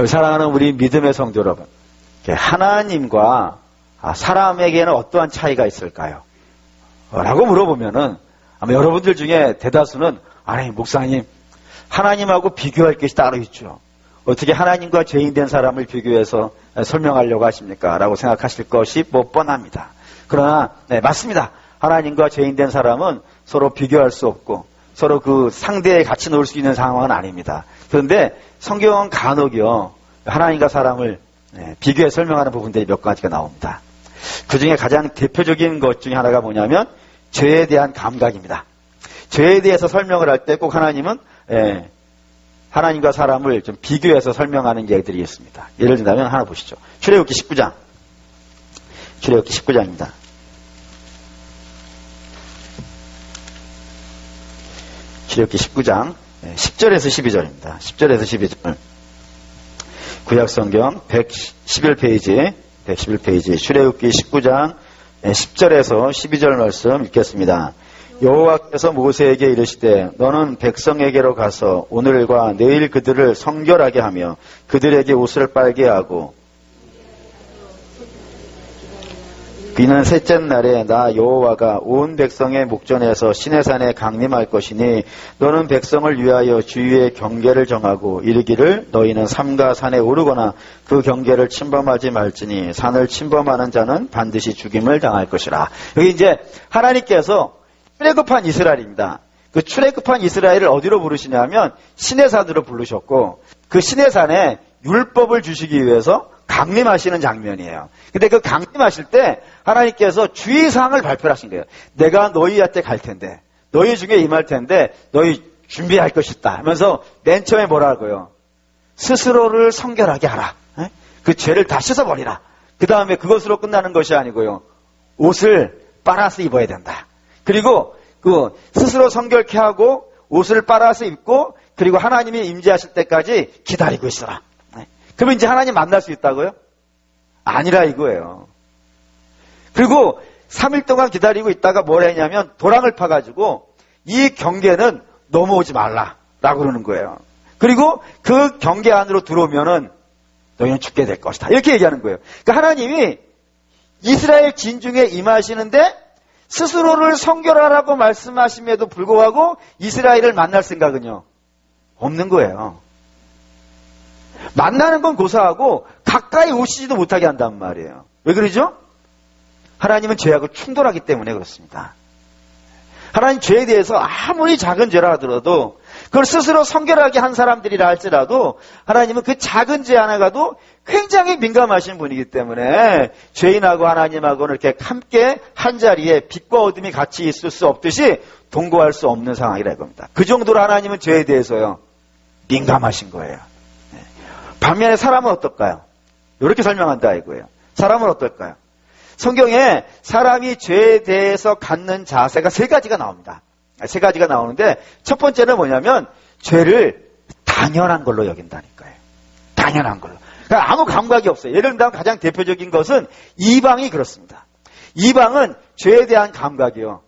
사랑하는 우리 믿음의 성도 여러분, 하나님과 사람에게는 어떠한 차이가 있을까요? 라고 물어보면은 아마 여러분들 중에 대다수는 아니 목사님, 하나님하고 비교할 것이 따로 있죠. 어떻게 하나님과 죄인된 사람을 비교해서 설명하려고 하십니까? 라고 생각하실 것이 뻔합니다. 그러나 맞습니다. 하나님과 죄인된 사람은 서로 비교할 수 없고 서로 그 상대에 같이 놓을 수 있는 상황은 아닙니다. 그런데 성경은 간혹요 하나님과 사람을 비교해 설명하는 부분들이 몇 가지가 나옵니다. 그 중에 가장 대표적인 것 중에 하나가 뭐냐면 죄에 대한 감각입니다. 죄에 대해서 설명을 할 때 꼭 하나님은 하나님과 사람을 좀 비교해서 설명하는 예들이 있습니다. 예를 들자면 하나 보시죠. 출애굽기 19장. 출애굽기 19장입니다. 출애굽기 19장 10절에서 12절입니다. 10절에서 12절. 구약성경 111페이지 출애굽기 19장 10절에서 12절 말씀 읽겠습니다. 여호와께서 모세에게 이르시되 너는 백성에게로 가서 오늘과 내일 그들을 성결하게 하며 그들에게 옷을 빨게 하고 이는 셋째 날에 나 여호와가 온 백성의 목전에서 시내산에 강림할 것이니 너는 백성을 위하여 주위의 경계를 정하고 이르기를 너희는 삼가 산에 오르거나 그 경계를 침범하지 말지니 산을 침범하는 자는 반드시 죽임을 당할 것이라. 여기 이제 하나님께서 출애굽한 이스라엘입니다. 그 출애굽한 이스라엘을 어디로 부르시냐면 시내산으로 부르셨고 그 시내산에 율법을 주시기 위해서 강림하시는 장면이에요. 근데 그 강림하실 때 하나님께서 주의사항을 발표하신 거예요. 내가 너희한테 갈 텐데 너희 중에 임할 텐데 너희 준비할 것이 있다 하면서 맨 처음에 뭐라고요? 스스로를 성결하게 하라. 그 죄를 다 씻어버리라. 그 다음에 그것으로 끝나는 것이 아니고요. 옷을 빨아서 입어야 된다. 그리고 그 스스로 성결케 하고 옷을 빨아서 입고 그리고 하나님이 임재하실 때까지 기다리고 있어라. 그러면 이제 하나님 만날 수 있다고요? 아니라 이거예요. 그리고 3일 동안 기다리고 있다가 뭘 했냐면 도랑을 파가지고 이 경계는 넘어오지 말라라고 그러는 거예요. 그리고 그 경계 안으로 들어오면은 너희는 죽게 될 것이다. 이렇게 얘기하는 거예요. 그러니까 하나님이 이스라엘 진중에 임하시는데 스스로를 성결하라고 말씀하심에도 불구하고 이스라엘을 만날 생각은요 없는 거예요. 만나는 건 고사하고 가까이 오시지도 못하게 한단 말이에요. 왜 그러죠? 하나님은 죄하고 충돌하기 때문에 그렇습니다. 하나님 죄에 대해서 아무리 작은 죄라 하더라도 그걸 스스로 성결하게 한 사람들이라 할지라도 하나님은 그 작은 죄 하나가도 굉장히 민감하신 분이기 때문에 죄인하고 하나님하고는 이렇게 함께 한 자리에 빛과 어둠이 같이 있을 수 없듯이 동거할 수 없는 상황이라 이겁니다. 그 정도로 하나님은 죄에 대해서요 민감하신 거예요. 반면에 사람은 어떨까요? 이렇게 설명한다 이거예요. 사람은 어떨까요? 성경에 사람이 죄에 대해서 갖는 자세가 세 가지가 나옵니다. 세 가지가 나오는데 첫 번째는 뭐냐면 죄를 당연한 걸로 여긴다니까요. 당연한 걸로. 그러니까 아무 감각이 없어요. 예를 들면 가장 대표적인 것은 이방이 그렇습니다. 이방은 죄에 대한 감각이요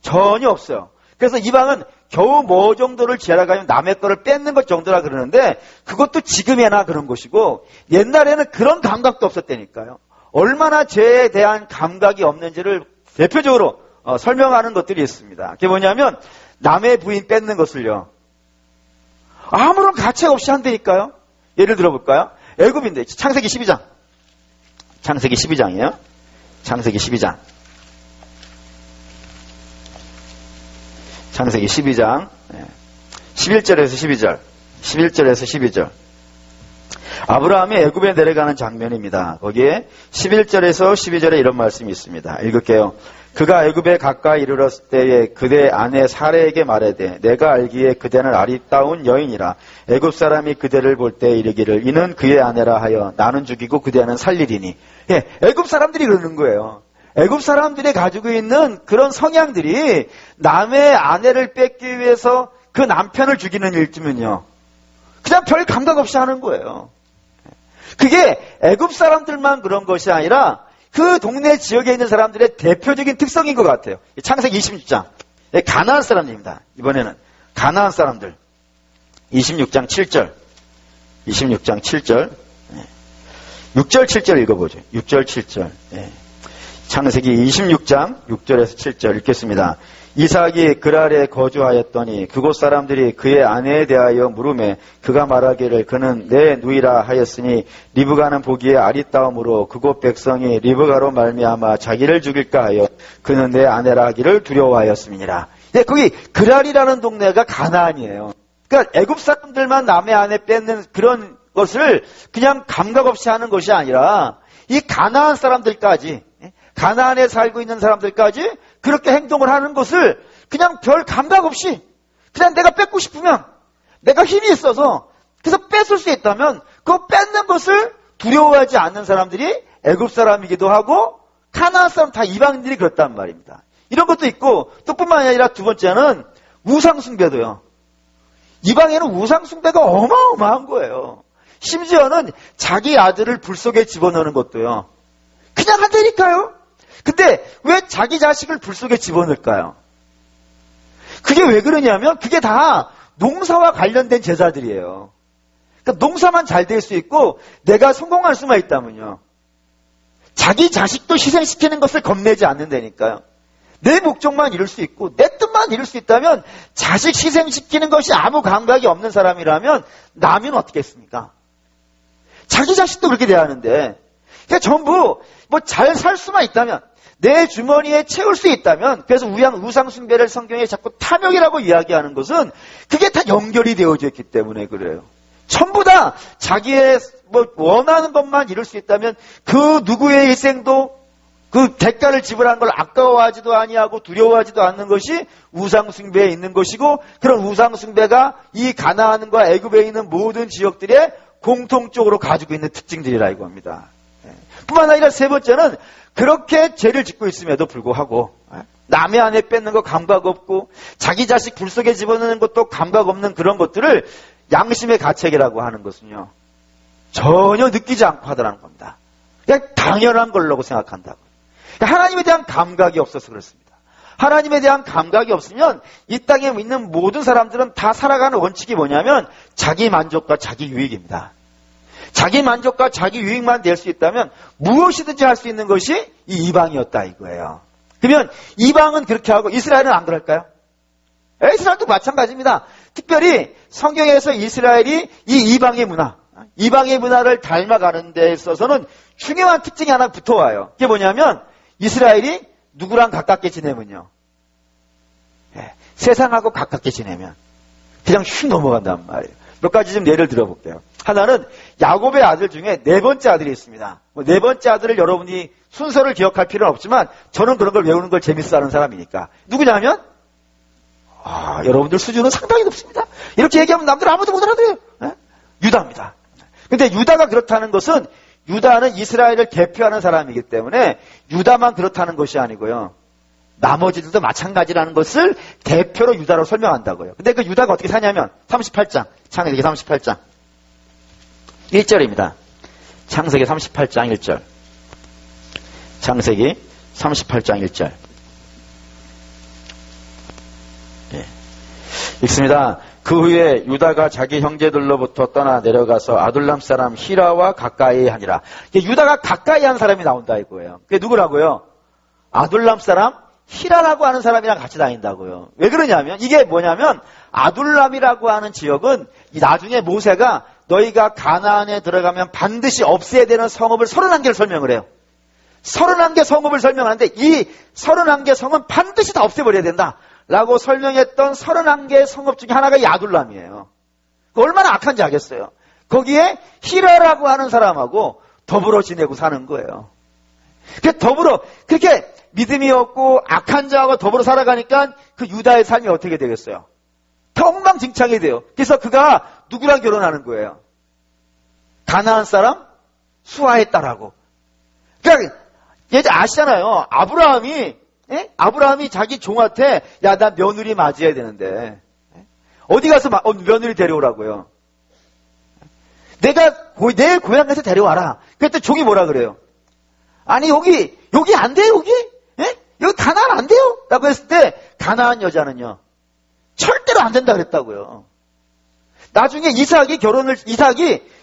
전혀 없어요. 그래서 이방은 겨우 뭐 정도를 지나가면 남의 거를 뺏는 것 정도라 그러는데 그것도 지금에나 그런 것이고 옛날에는 그런 감각도 없었다니까요. 얼마나 죄에 대한 감각이 없는지를 대표적으로 설명하는 것들이 있습니다. 그게 뭐냐면 남의 부인 뺏는 것을요 아무런 가책 없이 한다니까요. 예를 들어볼까요? 애굽인데 창세기 12장. 창세기 12장이에요. 창세기 12장. 창세기 12장 11절에서 12절 11절에서 12절 아브라함이 애굽에 내려가는 장면입니다. 거기에 11절에서 12절에 이런 말씀이 있습니다. 읽을게요. 그가 애굽에 가까이 이르렀을 때에 그대 아내 사레에게 말하되 내가 알기에 그대는 아리따운 여인이라 애굽 사람이 그대를 볼 때 이르기를 이는 그의 아내라 하여 나는 죽이고 그대는 살리리니. 애굽 사람들이 그러는 거예요. 애굽 사람들이 가지고 있는 그런 성향들이 남의 아내를 뺏기 위해서 그 남편을 죽이는 일쯤은요 그냥 별 감각 없이 하는 거예요. 그게 애굽 사람들만 그런 것이 아니라 그 동네 지역에 있는 사람들의 대표적인 특성인 것 같아요. 창세기 26장 가나안 사람들입니다. 이번에는 가나안 사람들 26장 7절 26장 7절. 6절, 7절 읽어보죠. 6절, 7절. 창세기 26장 6절에서 7절 읽겠습니다. 이삭이 그랄에 거주하였더니 그곳 사람들이 그의 아내에 대하여 물으매 그가 말하기를 그는 내 누이라 하였으니 리브가는 보기에 아리따움으로 그곳 백성이 리브가로 말미암아 자기를 죽일까 하여 그는 내 아내라 하기를 두려워하였음이니라. 거기 그랄이라는 동네가 가나안이에요. 그러니까 애굽 사람들만 남의 아내 뺏는 그런 것을 그냥 감각 없이 하는 것이 아니라 이 가나안 사람들까지, 가나안에 살고 있는 사람들까지 그렇게 행동을 하는 것을 그냥 별 감각 없이 그냥 내가 뺏고 싶으면 내가 힘이 있어서 그래서 뺏을 수 있다면 그 뺏는 것을 두려워하지 않는 사람들이 애굽 사람이기도 하고 가나안 사람 다 이방인들이 그렇단 말입니다. 이런 것도 있고 또 뿐만 아니라 두 번째는 우상 숭배도요. 이방에는 우상 숭배가 어마어마한 거예요. 심지어는 자기 아들을 불 속에 집어넣는 것도요. 그냥 한다니까요. 근데 왜 자기 자식을 불 속에 집어넣을까요? 그게 왜 그러냐면 그게 다 농사와 관련된 제사들이에요. 그러니까 농사만 잘 될 수 있고 내가 성공할 수만 있다면요. 자기 자식도 희생시키는 것을 겁내지 않는다니까요. 내 목적만 이룰 수 있고 내 뜻만 이룰 수 있다면 자식 희생시키는 것이 아무 감각이 없는 사람이라면 나면 어떻겠습니까? 자기 자식도 그렇게 대하는데 그러니까 전부 뭐 잘 살 수만 있다면 내 주머니에 채울 수 있다면 그래서 우상 숭배를 성경에 자꾸 탐욕이라고 이야기하는 것은 그게 다 연결이 되어져 있기 때문에 그래요. 전부 다 자기의 뭐 원하는 것만 이룰 수 있다면 그 누구의 희생도 그 대가를 지불한 걸 아까워하지도 아니하고 두려워하지도 않는 것이 우상 숭배에 있는 것이고 그런 우상 숭배가 이 가나안과 애굽에 있는 모든 지역들의 공통적으로 가지고 있는 특징들이라고 합니다. 뿐만 아니라 세 번째는 그렇게 죄를 짓고 있음에도 불구하고 남의 아내 뺏는 거 감각 없고 자기 자식 불 속에 집어넣는 것도 감각 없는 그런 것들을 양심의 가책이라고 하는 것은요. 전혀 느끼지 않고 하더라는 겁니다. 그냥 당연한 걸로 생각한다고. 하나님에 대한 감각이 없어서 그렇습니다. 하나님에 대한 감각이 없으면 이 땅에 있는 모든 사람들은 다 살아가는 원칙이 뭐냐면 자기 만족과 자기 유익입니다. 자기 만족과 자기 유익만 낼 수 있다면 무엇이든지 할 수 있는 것이 이 이방이었다 이거예요. 그러면 이방은 그렇게 하고 이스라엘은 안 그럴까요? 이스라엘도 마찬가지입니다. 특별히 성경에서 이스라엘이 이 이방의 문화, 이방의 문화를 닮아가는 데 있어서는 중요한 특징이 하나 붙어와요. 그게 뭐냐면 이스라엘이 누구랑 가깝게 지내면요. 세상하고 가깝게 지내면 그냥 휙 넘어간단 말이에요. 몇 가지 좀 예를 들어볼게요. 하나는 야곱의 아들 중에 네 번째 아들이 있습니다. 네 번째 아들을 여러분이 순서를 기억할 필요는 없지만 저는 그런 걸 외우는 걸 재밌어하는 사람이니까. 누구냐면 여러분들 수준은 상당히 높습니다. 이렇게 얘기하면 남들 아무도 못 알아들어요. 유다입니다. 근데 유다가 그렇다는 것은 유다는 이스라엘을 대표하는 사람이기 때문에 유다만 그렇다는 것이 아니고요. 나머지들도 마찬가지라는 것을 대표로 유다로 설명한다고요. 근데 그 유다가 어떻게 사냐면 38장, 창세기 38장 1절입니다. 창세기 38장 1절. 창세기 38장 1절. 읽습니다. 그 후에 유다가 자기 형제들로부터 떠나 내려가서 아둘람 사람 히라와 가까이 하니라. 유다가 가까이 한 사람이 나온다 이거예요. 그게 누구라고요? 아둘람 사람 히라라고 하는 사람이랑 같이 다닌다고요. 왜 그러냐면 이게 뭐냐면 아둘람이라고 하는 지역은 나중에 모세가 너희가 가나안에 들어가면 반드시 없애야 되는 성읍을 31개를 설명을 해요. 31개 성읍을 설명하는데 이 31개 성은 반드시 다 없애버려야 된다 라고 설명했던 31개의 성읍 중에 하나가 이 아둘람이에요. 얼마나 악한지 알겠어요. 거기에 히라라고 하는 사람하고 더불어 지내고 사는 거예요. 더불어 그렇게 믿음이 없고 악한 자하고 더불어 살아가니까 그 유다의 삶이 어떻게 되겠어요? 엉망진창이 돼요. 그래서 그가 누구랑 결혼하는 거예요? 가나안 사람 수아의 딸하고. 그러니까 예전 아시잖아요. 아브라함이 자기 종한테 야, 나 며느리 맞이해야 되는데 어디 가서 며느리 데려오라고요? 내가 내 고향에서 데려와라. 그랬더니 종이 뭐라 그래요? 아니 여기 안 돼요 여기? 여기 가나안 안 돼요? 라고 했을 때 가나안 여자는요 절대로 안 된다 그랬다고요. 나중에 이삭이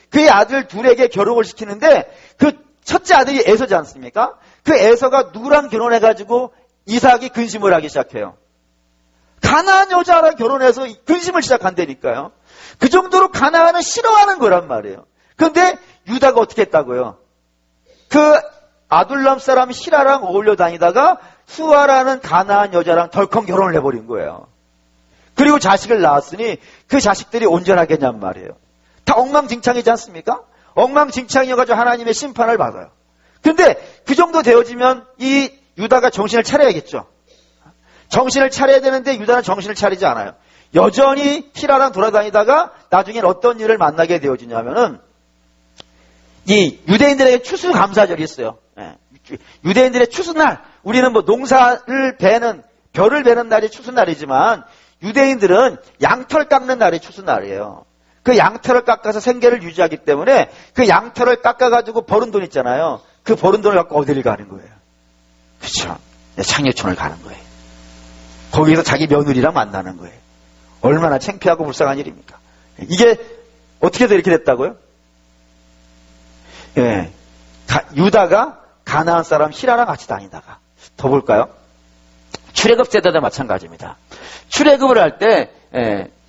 그의 아들 둘에게 결혼을 시키는데 그 첫째 아들이 에서지 않습니까? 그 에서가 누구랑 결혼해가지고 이삭이 근심을 하기 시작해요. 가나안 여자랑 결혼해서 근심을 시작한다니까요. 그 정도로 가나안은 싫어하는 거란 말이에요. 그런데 유다가 어떻게 했다고요? 그 아둘람 사람 히라랑 어울려 다니다가 수아라는 가나안 여자랑 덜컹 결혼을 해버린 거예요. 그리고 자식을 낳았으니 그 자식들이 온전하겠냔 말이에요. 다 엉망진창이지 않습니까? 엉망진창이어가지고 하나님의 심판을 받아요. 근데 그 정도 되어지면 이 유다가 정신을 차려야겠죠. 정신을 차려야 되는데 유다는 정신을 차리지 않아요. 여전히 히라랑 돌아다니다가 나중엔 어떤 일을 만나게 되어지냐면은 이 유대인들에게 추수감사절이 있어요. 유대인들의 추수날, 우리는 뭐 농사를 베는, 벼를 베는 날이 추수날이지만 유대인들은 양털 깎는 날이 추수날이에요. 그 양털을 깎아서 생계를 유지하기 때문에 그 양털을 깎아가지고 버는 돈 있잖아요. 그 버는 돈을 갖고 어디를 가는 거예요? 그렇죠. 창녀촌을 가는 거예요. 거기서 자기 며느리랑 만나는 거예요. 얼마나 창피하고 불쌍한 일입니까? 이게 어떻게 해서 이렇게 됐다고요? 예, 유다가 가나안 사람 히라랑 같이 다니다가 더 볼까요? 출애굽 세대도 마찬가지입니다. 출애굽을 할 때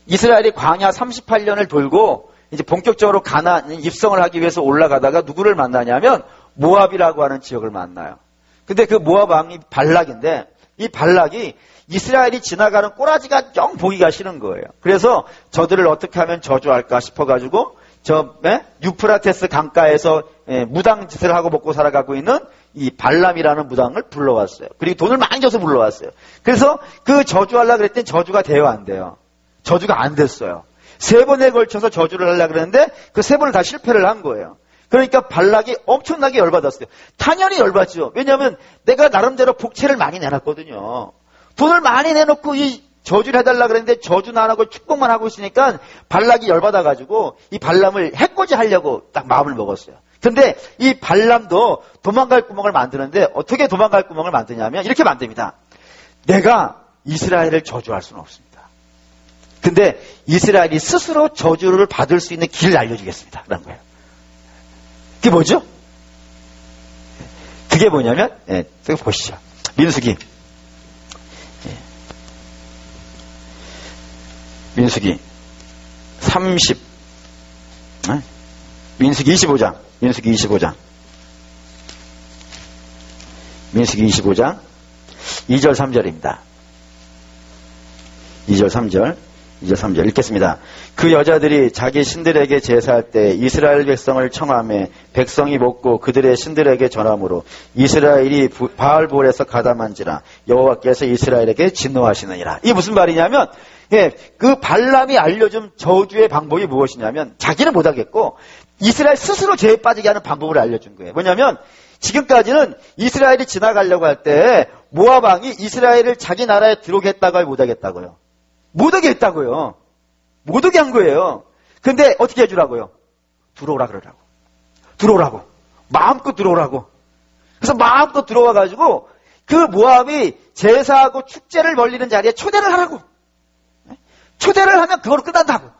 이스라엘이 광야 38년을 돌고 이제 본격적으로 가나안 입성을 하기 위해서 올라가다가 누구를 만나냐면 모압이라고 하는 지역을 만나요. 근데 그 모압 왕이 발락인데 이 발락이 이스라엘이 지나가는 꼬라지가 영 보기가 싫은 거예요. 그래서 저들을 어떻게 하면 저주할까 싶어가지고 유프라테스 강가에서 무당 짓을 하고 먹고 살아가고 있는 이 발람이라는 무당을 불러왔어요. 그리고 돈을 많이 줘서 불러왔어요. 그래서 그 저주하려고 그랬더니 저주가 돼요, 안 돼요? 저주가 안 됐어요. 3번에 걸쳐서 저주를 하려고 그랬는데 그 3번을 다 실패를 한 거예요. 그러니까 발락이 엄청나게 열받았어요. 당연히 열받죠. 왜냐하면 내가 나름대로 복채를 많이 내놨거든요. 돈을 많이 내놓고 이 저주를 해달라 그랬는데 저주는 안 하고 축복만 하고 있으니까 발락이 열받아가지고 이 발람을 해코지 하려고 딱 마음을 먹었어요. 근데 이 발람도 도망갈 구멍을 만드는데 어떻게 도망갈 구멍을 만드냐면 이렇게 만듭니다. 내가 이스라엘을 저주할 수는 없습니다. 근데 이스라엘이 스스로 저주를 받을 수 있는 길을 알려주겠습니다. 그런 거예요. 그게 뭐죠? 그게 뭐냐면, 보시죠. 민수기. 민수기 30, 민수기 25장, 민수기 25장, 민수기 25장 2절 3절입니다. 2절 3절 읽겠습니다. 그 여자들이 자기 신들에게 제사할 때 이스라엘 백성을 청하매 백성이 먹고 그들의 신들에게 전함으로 이스라엘이 바알볼에서 가담한지라 여호와께서 이스라엘에게 진노하시느니라. 이게 무슨 말이냐면 그 발람이 알려준 저주의 방법이 무엇이냐면 자기는 못하겠고 이스라엘 스스로 죄에 빠지게 하는 방법을 알려준 거예요. 뭐냐면 지금까지는 이스라엘이 지나가려고 할 때 모압 왕이 이스라엘을 자기 나라에 들어오게 했다고요, 못하겠다고요? 못하게 했다고요. 못하게 한 거예요. 근데 어떻게 해주라고요? 들어오라 그러라고. 들어오라고. 마음껏 들어오라고. 그래서 마음껏 들어와가지고 그 모압이 제사하고 축제를 벌리는 자리에 초대를 하라고. 초대를 하면 그거로 끝난다고.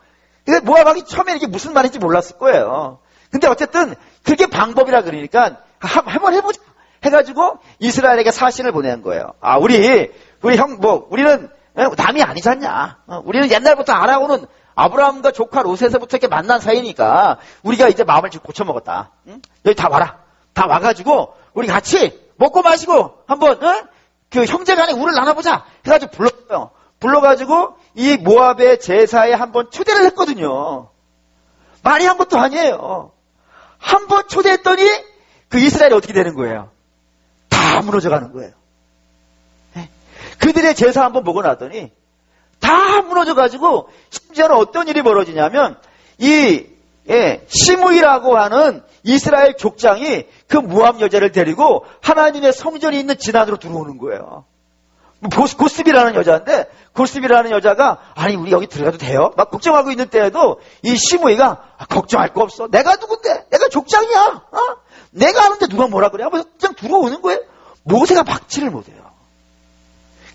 그러니까 모압 왕이 처음에 이게 무슨 말인지 몰랐을 거예요. 근데 어쨌든 그게 방법이라 그러니까 한번 해보자 해가지고 이스라엘에게 사신을 보낸 거예요. 아, 우리 형, 우리는 남이 아니지 않냐. 우리는 옛날부터 알아오는 아브라함과 조카 롯에서부터 이렇게 만난 사이니까 우리가 이제 마음을 지금 고쳐먹었다. 응? 여기 다 와라. 다 와가지고 우리 같이 먹고 마시고 한번 그 형제간에 우를 나눠보자 해가지고 불렀어요. 불러가지고 이 모압의 제사에 한번 초대를 했거든요. 말이 한 것도 아니에요. 한번 초대했더니 그 이스라엘이 어떻게 되는 거예요? 다 무너져가는 거예요. 그들의 제사 한번 보고 나더니 다 무너져가지고 심지어는 어떤 일이 벌어지냐면 이 시므이라고 하는 이스라엘 족장이 그 모압 여자를 데리고 하나님의 성전이 있는 진안으로 들어오는 거예요. 고스비라는 여자인데 고스비라는 여자가 아니 우리 여기 들어가도 돼요? 막 걱정하고 있는 때에도 이 시므이가 걱정할 거 없어. 내가 누군데? 내가 족장이야. 내가 하는데 누가 뭐라 그래? 하면서 그냥 들어오는 거예요. 모세가 막지를 못해요.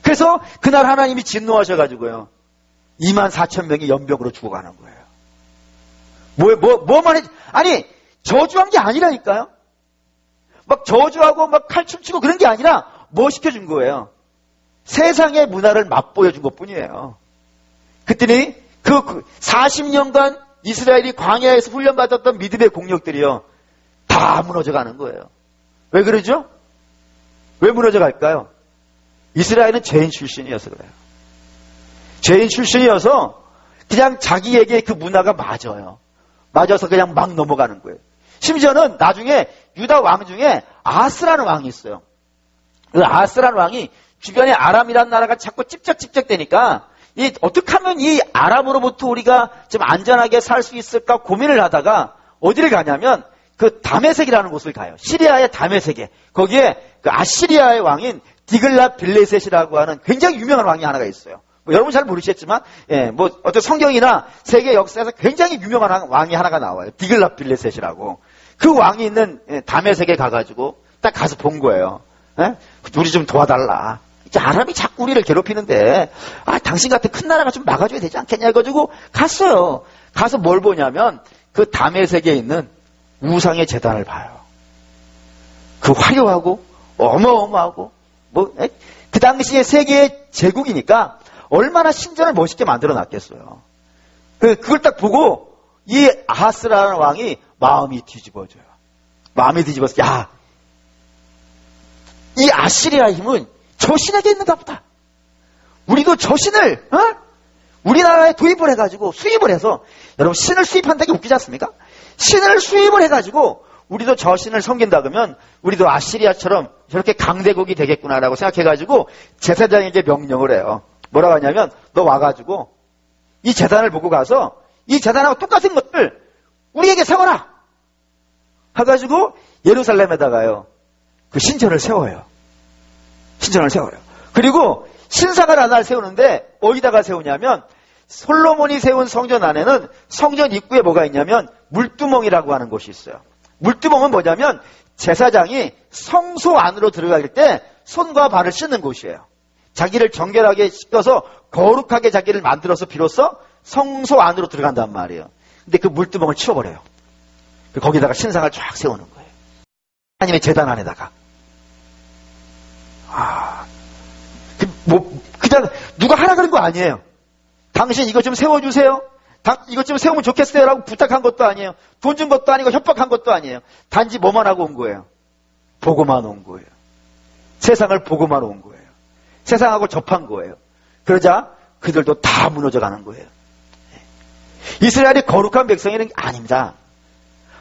그래서 그날 하나님이 진노하셔가지고요. 24,000명이 연병으로 죽어가는 거예요. 뭐만 해. 아니, 저주한 게 아니라니까요. 막 저주하고 막 칼춤 추고 그런 게 아니라 뭐 시켜준 거예요? 세상의 문화를 맛보여준 것 뿐이에요. 그랬더니 그 40년간 이스라엘이 광야에서 훈련받았던 믿음의 공력들이요. 다 무너져 가는 거예요. 왜 그러죠? 왜 무너져 갈까요? 이스라엘은 죄인 출신이어서 그래요. 죄인 출신이어서 그냥 자기에게 그 문화가 맞아요. 맞아서 그냥 막 넘어가는 거예요. 심지어는 나중에 유다 왕 중에 아하스라는 왕이 있어요. 그 아하스라는 왕이 주변에 아람이라는 나라가 자꾸 찝쩍찝쩍대니까 어떻게 하면 이 아람으로부터 우리가 좀 안전하게 살 수 있을까 고민을 하다가 어디를 가냐면 그 다메섹이라는 곳을 가요. 시리아의 다메섹에. 거기에 그 아시리아의 왕인 디글랏 빌레셋이라고 하는 굉장히 유명한 왕이 하나가 있어요. 여러분 잘 모르시겠지만, 어떤 성경이나 세계 역사에서 굉장히 유명한 왕이 하나가 나와요. 디글랏 빌레셋이라고. 그 왕이 있는 다메섹에 가가지고 딱 가서 본 거예요. 우리 좀 도와달라. 이제 아람이 자꾸 우리를 괴롭히는데, 당신 같은 큰 나라가 좀 막아줘야 되지 않겠냐 해가지고 갔어요. 가서 뭘 보냐면 그 다메섹에 있는 우상의 제단을 봐요. 그 화려하고 어마어마하고 그 당시에 세계의 제국이니까 얼마나 신전을 멋있게 만들어 놨겠어요. 그걸 딱 보고 이 아하스라는 왕이 마음이 뒤집어져요. 마음이 뒤집어서 이 아시리아의 힘은 저 신에게 있는가 보다. 우리도 저 신을 우리나라에 도입을 해가지고 수입을 해서, 여러분 신을 수입한다는 게 웃기지 않습니까? 신을 수입을 해가지고 우리도 저 신을 섬긴다 그러면 우리도 아시리아처럼 저렇게 강대국이 되겠구나라고 생각해가지고 제사장에게 명령을 해요. 뭐라고 하냐면 너 와가지고 이 제단을 보고 가서 이 제단하고 똑같은 것을 우리에게 세워라 해가지고 예루살렘에다가요 그 신전을 세워요. 신전을 세워요. 그리고 신상을 하나를 세우는데 어디다가 세우냐면 솔로몬이 세운 성전 안에는 성전 입구에 뭐가 있냐면 물두멍이라고 하는 곳이 있어요. 물두멍은 뭐냐면 제사장이 성소 안으로 들어갈 때 손과 발을 씻는 곳이에요. 자기를 정결하게 씻어서 거룩하게 자기를 만들어서 비로소 성소 안으로 들어간단 말이에요. 근데 그 물두멍을 치워버려요. 거기다가 신상을 쫙 세우는 거예요. 하나님의 제단 안에다가. 그냥 누가 하라 그런 거 아니에요. 당신 이거 좀 세워주세요. 이것 좀 세우면 좋겠어요 라고 부탁한 것도 아니에요. 돈 준 것도 아니고 협박한 것도 아니에요. 단지 뭐만 하고 온 거예요? 보고만 온 거예요. 세상을 보고만 온 거예요. 세상하고 접한 거예요. 그러자 그들도 다 무너져 가는 거예요. 이스라엘이 거룩한 백성이라는 게 아닙니다.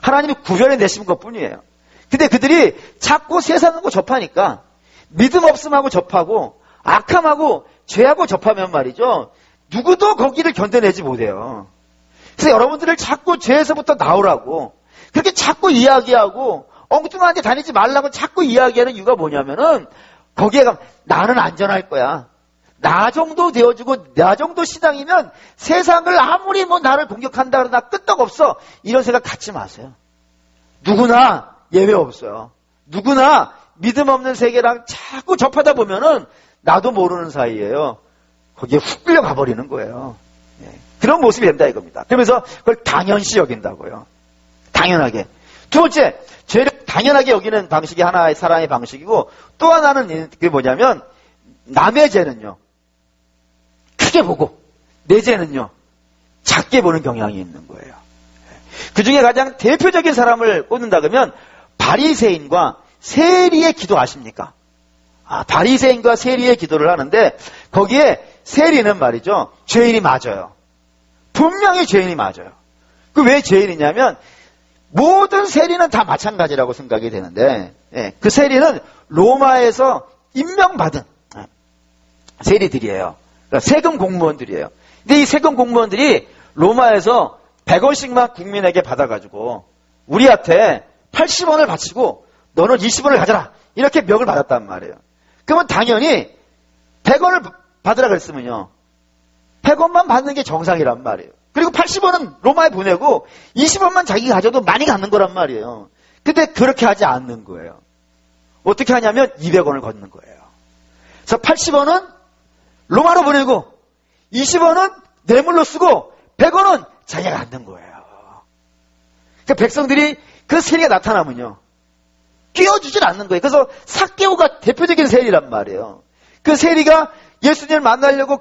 하나님이 구별해 내신 것 뿐이에요. 근데 그들이 자꾸 세상하고 접하니까 믿음 없음하고 접하고 악함하고 죄하고 접하면 말이죠. 누구도 거기를 견뎌내지 못해요. 그래서 여러분들을 자꾸 죄에서부터 나오라고 그렇게 자꾸 이야기하고 엉뚱한 데 다니지 말라고 자꾸 이야기하는 이유가 뭐냐면은 거기에 가면 나는 안전할 거야. 나 정도 되어주고 나 정도 신앙이면 세상을 아무리 나를 공격한다 그러나 끄떡없어. 이런 생각 갖지 마세요. 누구나 예외 없어요. 누구나 믿음 없는 세계랑 자꾸 접하다 보면은 나도 모르는 사이에요. 거기에 훅 끌려가 버리는 거예요. 그런 모습이 된다 이겁니다. 그러면서 그걸 당연시 여긴다고요. 당연하게. 두 번째, 죄를 당연하게 여기는 방식이 하나의 사랑의 방식이고 또 하나는 그게 뭐냐면 남의 죄는요. 크게 보고 내 죄는요. 작게 보는 경향이 있는 거예요. 그 중에 가장 대표적인 사람을 꼽는다 그러면 바리새인과 세리의 기도 아십니까? 바리새인과 세리의 기도를 하는데 거기에 세리는 말이죠. 죄인이 맞아요. 분명히 죄인이 맞아요. 그 왜 죄인이냐면 모든 세리는 다 마찬가지라고 생각이 되는데 그 세리는 로마에서 임명받은 세리들이에요. 그러니까 세금 공무원들이에요. 근데 이 세금 공무원들이 로마에서 100원씩만 국민에게 받아가지고 우리한테 80원을 바치고 너는 20원을 가져라. 이렇게 명을 받았단 말이에요. 그러면 당연히 100원을 받으라 그랬으면요. 100원만 받는 게 정상이란 말이에요. 그리고 80원은 로마에 보내고 20원만 자기가 가져도 많이 갖는 거란 말이에요. 근데 그렇게 하지 않는 거예요. 어떻게 하냐면 200원을 걷는 거예요. 그래서 80원은 로마로 보내고 20원은 뇌물로 쓰고 100원은 자기가 갖는 거예요. 그러니까 백성들이 그 세리가 나타나면요, 끼워주질 않는 거예요. 그래서 삭개오가 대표적인 세리란 말이에요. 그 세리가 예수님을 만나려고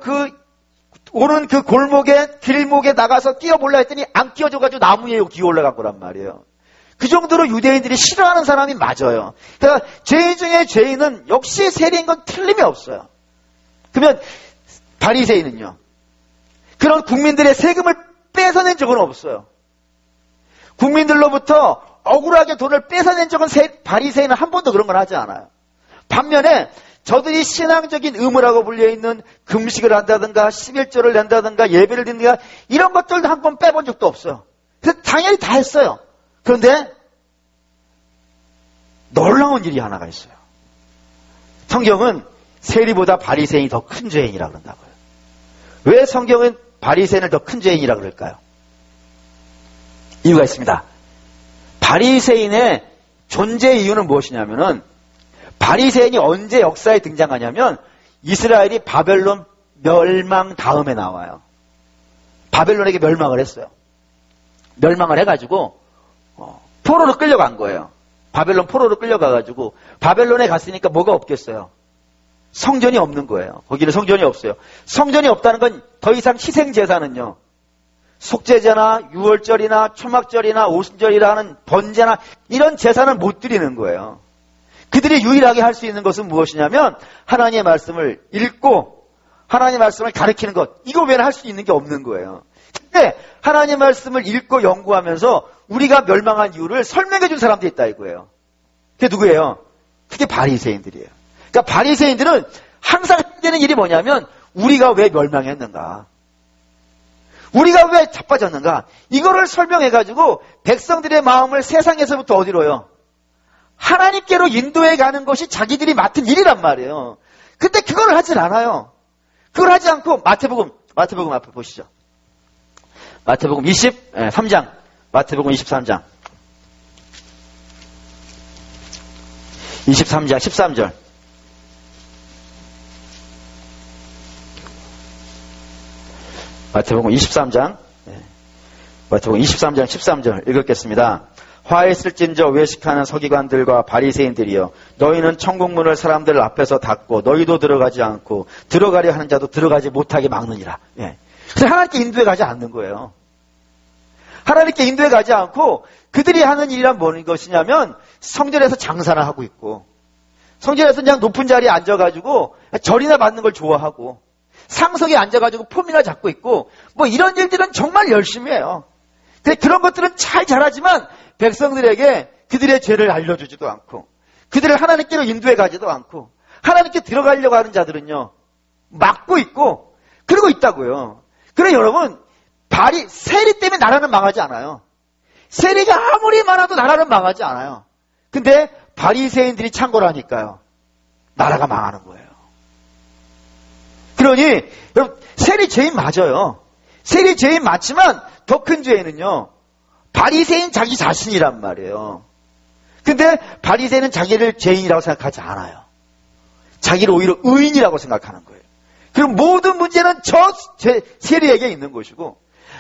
오는 그 골목에, 길목에 나가서 끼워볼라 했더니 안 끼워줘가지고 나무 위에 기어 올라간 거란 말이에요. 그 정도로 유대인들이 싫어하는 사람이 맞아요. 그러니까 죄인 중에 죄인은 역시 세리인 건 틀림이 없어요. 그러면 바리새인은요, 그런 국민들의 세금을 뺏어낸 적은 없어요. 국민들로부터 억울하게 돈을 뺏어낸 적은 바리새인은 한 번도 그런 걸 하지 않아요. 반면에 저들이 신앙적인 의무라고 불려있는 금식을 한다든가 11조를 낸다든가 예배를 드린다든가 이런 것들도 한 번 빼본 적도 없어요. 그래서 당연히 다 했어요. 그런데 놀라운 일이 하나가 있어요. 성경은 세리보다 바리새인이 더 큰 죄인이라 그런다고요. 왜 성경은 바리새인을 더 큰 죄인이라 그럴까요? 이유가 있습니다. 바리새인의 존재 이유는 무엇이냐면은, 바리새인이 언제 역사에 등장하냐면 이스라엘이 바벨론 멸망 다음에 나와요. 바벨론에게 멸망을 했어요. 멸망을 해가지고 포로로 끌려간 거예요. 바벨론 포로로 끌려가가지고 바벨론에 갔으니까 뭐가 없겠어요? 성전이 없는 거예요. 거기는 성전이 없어요. 성전이 없다는 건 더 이상 희생제사는요, 속죄제나 유월절이나 초막절이나 오순절이라 하는 번제나 이런 제사는 못 드리는 거예요. 그들이 유일하게 할 수 있는 것은 무엇이냐면 하나님의 말씀을 읽고 하나님의 말씀을 가르치는 것, 이거 외에는 할 수 있는 게 없는 거예요. 근데 하나님의 말씀을 읽고 연구하면서 우리가 멸망한 이유를 설명해 준 사람도 있다 이거예요. 그게 누구예요? 그게 바리새인들이에요. 그러니까 바리새인들은 항상 되는 일이 뭐냐면 우리가 왜 멸망했는가, 우리가 왜 자빠졌는가, 이거를 설명해가지고 백성들의 마음을 세상에서부터 어디로요? 하나님께로 인도해 가는 것이 자기들이 맡은 일이란 말이에요. 근데 그걸 하질 않아요. 그걸 하지 않고 마태복음 앞에 보시죠. 마태복음 23장, 마태복음 23장 13절. 마태복음 23장 13절 읽겠습니다. 화했을진저 외식하는 서기관들과 바리새인들이여, 너희는 천국문을 사람들 앞에서 닫고 너희도 들어가지 않고 들어가려 하는 자도 들어가지 못하게 막느니라. 그래서 하나님께 인도해 가지 않는 거예요. 하나님께 인도해 가지 않고 그들이 하는 일이란 뭐는 것이냐면 성전에서 장사나 하고 있고, 성전에서 그냥 높은 자리에 앉아가지고 절이나 받는 걸 좋아하고, 상석에 앉아가지고 폼이나 잡고 있고, 뭐 이런 일들은 정말 열심히 해요. 근데 그런 것들은 잘 잘하지만 백성들에게 그들의 죄를 알려주지도 않고 그들을 하나님께로 인도해 가지도 않고 하나님께 들어가려고 하는 자들은요, 막고 있고 그러고 있다고요. 그래 여러분, 세리 때문에 나라는 망하지 않아요. 세리가 아무리 많아도 나라는 망하지 않아요. 근데 바리새인들이 창궐하니까요, 나라가 망하는 거예요. 그러니 여러분, 세리 죄인 맞아요. 세리 죄인 맞지만 더 큰 죄인은요, 바리새인 자기 자신이란 말이에요. 근데 바리새인은 자기를 죄인이라고 생각하지 않아요. 자기를 오히려 의인이라고 생각하는 거예요. 그럼 모든 문제는 세리에게 있는 것이고,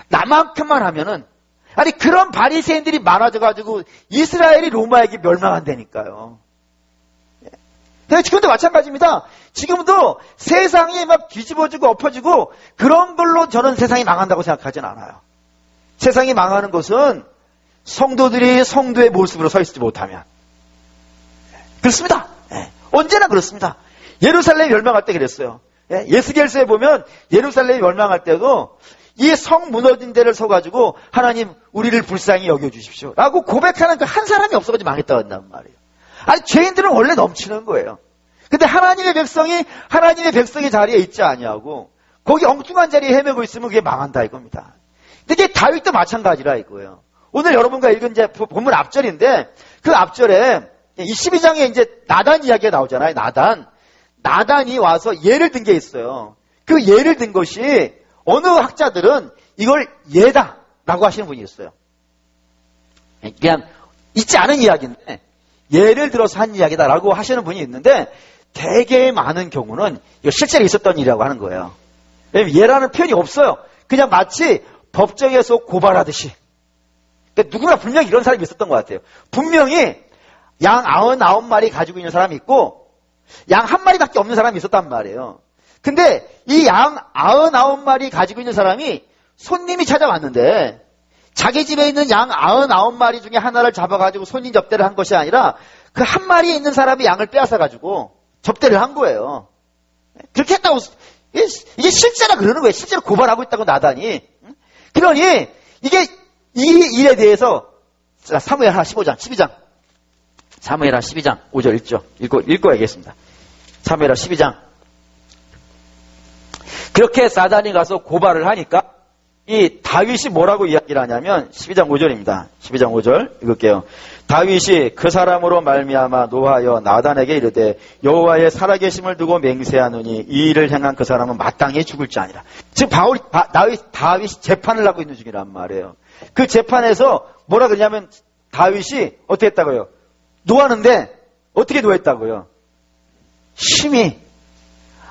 나만큼만 하면은, 아니 그런 바리새인들이 많아져가지고 이스라엘이 로마에게 멸망한다니까요. 지금도 마찬가지입니다. 지금도 세상이 막 뒤집어지고 엎어지고 그런 걸로 저는 세상이 망한다고 생각하진 않아요. 세상이 망하는 것은 성도들이 성도의 모습으로 서 있지 못하면. 그렇습니다. 언제나 그렇습니다. 예루살렘이 멸망할 때 그랬어요. 예스겔서에 보면 예루살렘이 멸망할 때도 이 성 무너진 데를 서가지고 하나님 우리를 불쌍히 여겨주십시오 라고 고백하는 그 한 사람이 없어가지고 망했다고 한단 말이에요. 아니 죄인들은 원래 넘치는 거예요. 근데 하나님의 백성의 자리에 있지 아니하고 거기 엉뚱한 자리에 헤매고 있으면 그게 망한다 이겁니다. 근데 이게 다윗도 마찬가지라 이거예요. 오늘 여러분과 읽은 이제 본문 앞절인데, 그 앞절에 12장에 이제 나단 이야기가 나오잖아요. 나단이 와서 예를 든 게 있어요. 그 예를 든 것이 어느 학자들은 이걸 예다라고 하시는 분이 있어요. 그냥 있지 않은 이야기인데 예를 들어서 한 이야기다라고 하시는 분이 있는데, 되게 많은 경우는 이거 실제로 있었던 일이라고 하는 거예요. 왜냐면 예라는 표현이 없어요. 그냥 마치 법정에서 고발하듯이 그러니까 누구나 분명히 이런 사람이 있었던 것 같아요. 분명히 양 99마리 가지고 있는 사람이 있고 양 1마리밖에 없는 사람이 있었단 말이에요. 근데 이 양 99마리 가지고 있는 사람이 손님이 찾아왔는데 자기 집에 있는 양 99마리 중에 하나를 잡아가지고 손님 접대를 한 것이 아니라 그 1마리에 있는 사람이 양을 빼앗아가지고 접대를 한 거예요. 그렇게 했다고, 이게 실제로 그러는 거예요. 실제로 고발하고 있다고 나다니. 그러니 이게 이 일에 대해서 사무엘하 15장, 12장. 사무엘하 12장 5절 읽고 야겠습니다. 사무엘하 12장. 그렇게 사단이 가서 고발을 하니까 이 다윗이 뭐라고 이야기를 하냐면 12장 5절입니다. 12장 5절 읽을게요. 다윗이 그 사람으로 말미암아 노하여 나단에게 이르되 여호와의 살아계심을 두고 맹세하노니 이 일을 행한 그 사람은 마땅히 죽을지 아니라. 지금 다윗이 재판을 하고 있는 중이란 말이에요. 그 재판에서 뭐라 그러냐면 다윗이 어떻게 했다고요? 노하는데 어떻게 노했다고요? 심히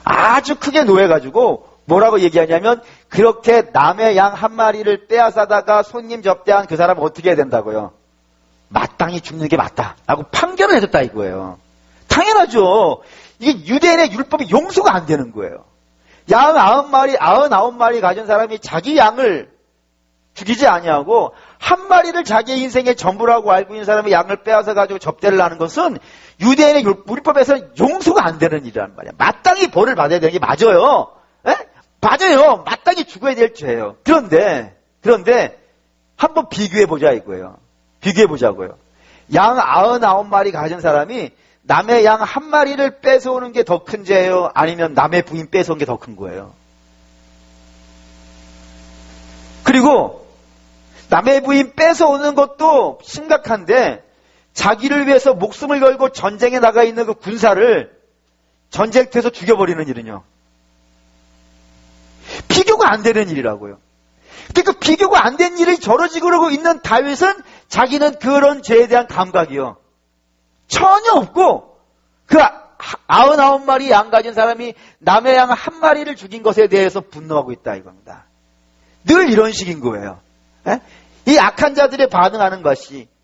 아주 크게 노해가지고 뭐라고 얘기하냐면 그렇게 남의 양 1마리를 빼앗아다가 손님 접대한 그 사람은 어떻게 해야 된다고요? 마땅히 죽는 게 맞다라고 판결을 해줬다 이거예요. 당연하죠. 이게 유대인의 율법이 용서가 안 되는 거예요. 양 99마리 가진 사람이 자기 양을 죽이지 아니하고 1마리를 자기의 인생의 전부라고 알고 있는 사람의 양을 빼앗아가지고 접대를 하는 것은 유대인의 율법에서는 용서가 안 되는 일이란 말이야. 마땅히 벌을 받아야 되는 게 맞아요. 에? 맞아요. 마땅히 죽어야 될 죄예요. 그런데 한번 비교해보자 이거예요. 비교해보자고요. 양 99마리 가진 사람이 남의 양 1마리를 뺏어오는 게 더 큰 죄예요? 아니면 남의 부인 뺏어온 게 더 큰 거예요? 그리고 남의 부인 뺏어오는 것도 심각한데 자기를 위해서 목숨을 걸고 전쟁에 나가 있는 그 군사를 전쟁터에서 죽여버리는 일은요. 비교가 안 되는 일이라고요. 근데 그 비교가 안 된 일이 저러지고 있는 다윗은 자기는 그런 죄에 대한 감각이요. 전혀 없고 그 99마리 양 가진 사람이 남의 양 1마리를 죽인 것에 대해서 분노하고 있다 이겁니다. 늘 이런 식인 거예요. 에? 이 악한 자들의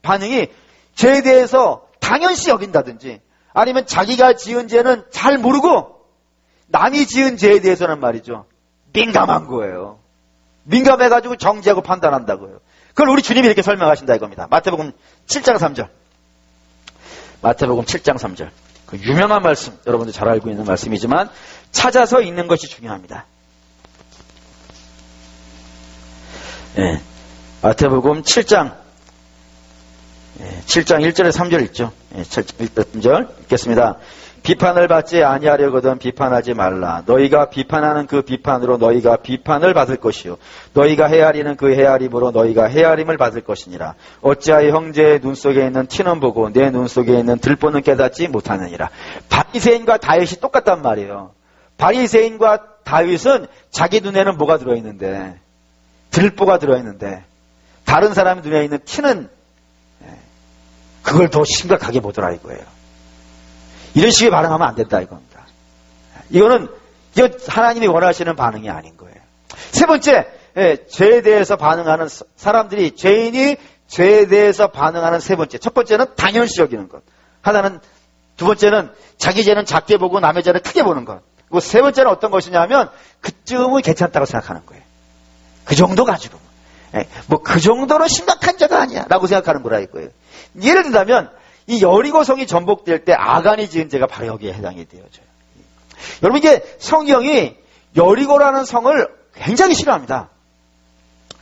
반응이 죄에 대해서 당연시 여긴다든지 아니면 자기가 지은 죄는 잘 모르고 남이 지은 죄에 대해서는 말이죠. 민감한 거예요. 민감해가지고 정죄하고 판단한다고요. 그걸 우리 주님이 이렇게 설명하신다 이겁니다. 마태복음 7장 3절. 마태복음 7장 3절. 그 유명한 말씀, 여러분들 잘 알고 있는 말씀이지만 찾아서 읽는 것이 중요합니다. 네. 마태복음 7장 1절에 3절 읽죠. 7절 1절 3절 읽겠습니다. 비판을 받지 아니하려거든 비판하지 말라. 너희가 비판하는 그 비판으로 너희가 비판을 받을 것이요 너희가 헤아리는 그 헤아림으로 너희가 헤아림을 받을 것이니라. 어찌하여 형제의 눈 속에 있는 티는 보고 내 눈 속에 있는 들보는 깨닫지 못하느니라. 바리새인과 다윗이 똑같단 말이에요. 바리새인과 다윗은 자기 눈에는 뭐가 들어있는데 들보가 들어있는데 다른 사람 눈에 있는 티는 그걸 더 심각하게 보더라 이거예요. 이런 식의 반응하면 안 된다 이겁니다. 이거 하나님이 원하시는 반응이 아닌 거예요. 세 번째, 죄에 대해서 반응하는 사람들이 죄인이 죄에 대해서 반응하는 세 번째. 첫 번째는 당연시 여기는 것. 두 번째는 자기 죄는 작게 보고 남의 죄는 크게 보는 것. 그리고 세 번째는 어떤 것이냐면 그쯤은 괜찮다고 생각하는 거예요. 그 정도 가지고. 뭐 그 정도로 심각한 죄가 아니야 라고 생각하는 거라 이거예요. 예를 들자면 이 여리고성이 전복될 때 아간이 지은 죄가 바로 여기에 해당이 되어져요. 여러분 이게 성경이 여리고라는 성을 굉장히 싫어합니다.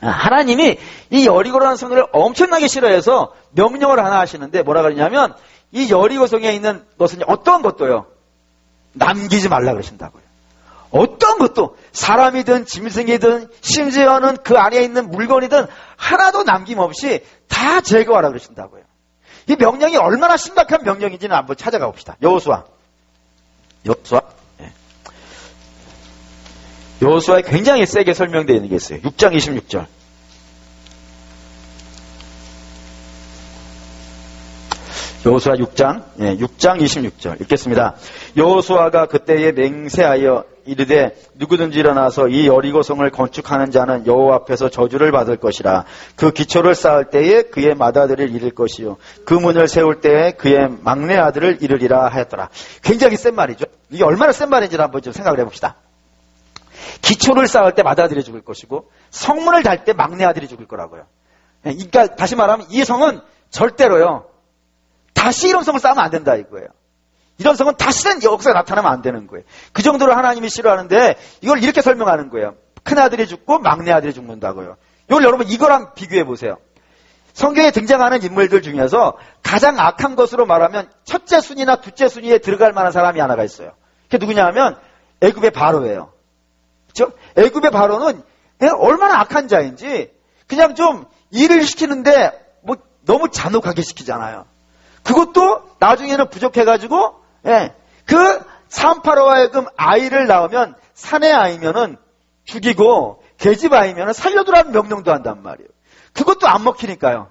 하나님이 이 여리고라는 성을 엄청나게 싫어해서 명령을 하나 하시는데 뭐라 그러냐면 이 여리고성에 있는 것은 어떤 것도요 남기지 말라 그러신다고요. 어떤 것도 사람이든 짐승이든 심지어는 그 안에 있는 물건이든 하나도 남김없이 다 제거하라 그러신다고요. 이 명령이 얼마나 심각한 명령인지는 한번 찾아가 봅시다. 여호수아. 여호수아에 굉장히 세게 설명되어 있는 게 있어요. 6장 26절. 여호수아 6장 26절 읽겠습니다. 여호수아가 그때에 맹세하여 이르되 누구든지 일어나서 이 여리고성을 건축하는 자는 여호와 앞에서 저주를 받을 것이라. 그 기초를 쌓을 때에 그의 맏아들을 이를 것이요 그 문을 세울 때에 그의 막내 아들을 이르리라 하였더라. 굉장히 센 말이죠. 이게 얼마나 센 말인지 한번 좀 생각을 해봅시다. 기초를 쌓을 때 맏아들이 죽을 것이고 성문을 달 때 막내 아들이 죽을 거라고요. 그러니까 다시 말하면 이 성은 절대로요, 다시 이런 성을 쌓으면 안 된다 이거예요. 이런 성은 다시는 역사가 나타나면 안 되는 거예요. 그 정도로 하나님이 싫어하는데 이걸 이렇게 설명하는 거예요. 큰아들이 죽고 막내 아들이 죽는다고요. 이걸 여러분 이거랑 비교해 보세요. 성경에 등장하는 인물들 중에서 가장 악한 것으로 말하면 첫째 순위나 둘째 순위에 들어갈 만한 사람이 하나가 있어요. 그게 누구냐 하면 애굽의 바로예요. 그렇죠? 애굽의 바로는 얼마나 악한 자인지 그냥 좀 일을 시키는데 뭐 너무 잔혹하게 시키잖아요. 그것도 나중에는 부족해가지고, 그 산파로와 하여금 아이를 낳으면 산의 아이면은 죽이고 계집 아이면은 살려두라는 명령도 한단 말이에요. 그것도 안 먹히니까요.